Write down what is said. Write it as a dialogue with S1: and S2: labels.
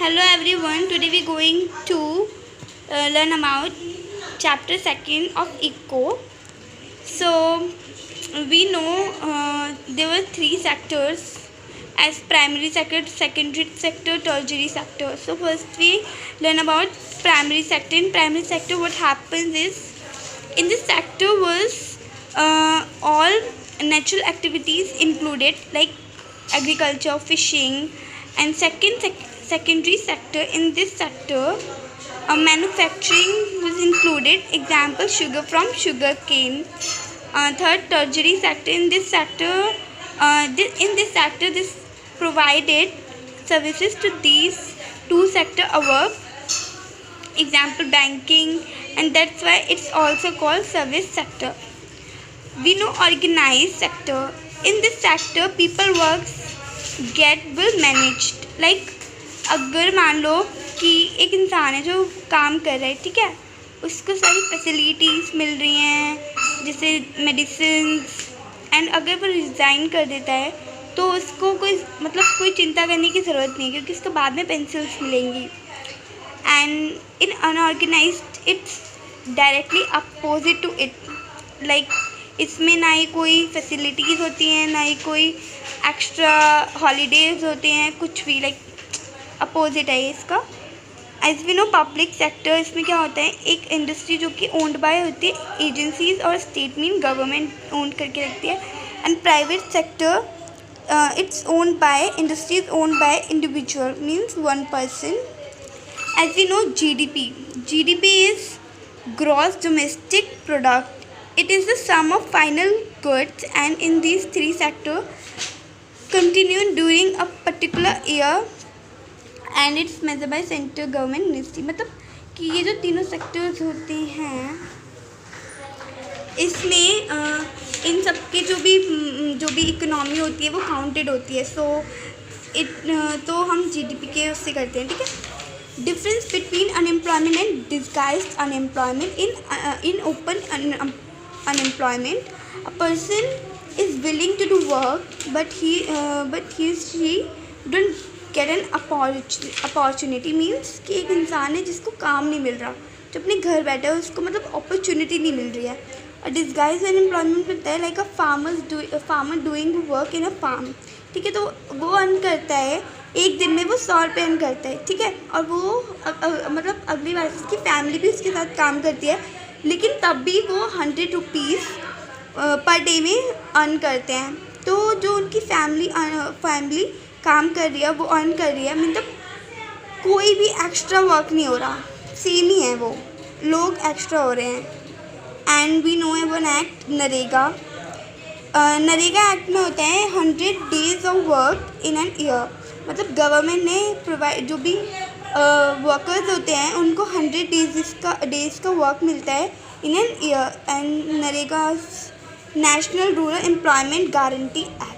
S1: Hello everyone, today we are going to learn about chapter 2nd of Eco. So we know there were three sectors as primary sector, secondary sector, tertiary sector. So first we learn about primary sector. In primary sector what happens is, in this sector was all natural activities included like agriculture, fishing, and secondary sector. In this sector manufacturing was included, example sugar from sugar cane. Third, tertiary sector. In this sector this provided services to these two sector above, example banking, and that's why it's also called service sector. We know organized sector. In this sector people works get well managed. like अगर मान लो कि एक इंसान है जो काम कर रहा है, ठीक है, उसको सारी फैसिलिटीज़ मिल रही हैं जैसे मेडिसिन, एंड अगर वो रिज़ाइन कर देता है तो उसको कोई चिंता करने की ज़रूरत नहीं, क्योंकि उसको बाद में पेंसिल्स मिलेंगी. And in unorganised it's directly opposite to it. Like इसमें ना ही कोई फैसिलिटीज़ होती हैं, ना ही कोई एक्स्ट्रा हॉलीडेज़ होते हैं, कुछ भी. लाइक अपोजिट है इसका. As we know public sector, इसमें क्या होता है, एक इंडस्ट्री जो कि ओन्ड बाय होती है एजेंसीज, और स्टेट मीन गवर्नमेंट ओन करके रखती है. And private sector it's owned by, industry is owned by individual means one person. As we know GDP is gross domestic product. It is the sum of final goods, and in these three sectors continue during a particular year, and it's measured by central government ministry. मतलब कि ये जो तीनों sectors होते हैं इसमें इन सब के जो भी इकोनॉमी होती है वो काउंटेड होती है. तो हम GDP के उससे करते हैं, ठीक है. Difference between unemployment and disguised unemployment. In open unemployment, a person is willing to do work but she don't get an opportunity. means कि एक इंसान है जिसको काम नहीं मिल रहा, जो अपने घर बैठा है उसको अपॉर्चुनिटी नहीं मिल रही है. और डिस्गाइज अनएम्प्लॉयमेंट होता है like farmer doing work in a farm, ठीक है. तो वो अर्न करता है, एक दिन में वो 100 रुपये अर्न करता है, ठीक है. और वो अगली बार उसकी फैमिली भी उसके साथ काम करती है, लेकिन तब भी वो 100 रुपीज़ पर डे में अर्न करते हैं. तो जो उनकी फैमिली काम कर रही है वो अर्न कर रही है, मतलब कोई भी एक्स्ट्रा वर्क नहीं हो रहा, सेम ही है, वो लोग एक्स्ट्रा हो रहे हैं. And we know one act NREGA. NREGA act में होता है 100 days of work in an year. मतलब गवर्नमेंट ने प्रोवाइड, जो भी वर्कर्स होते हैं उनको 100 डेज़ का वर्क मिलता है इन an year. And NREGA national rural employment guarantee act.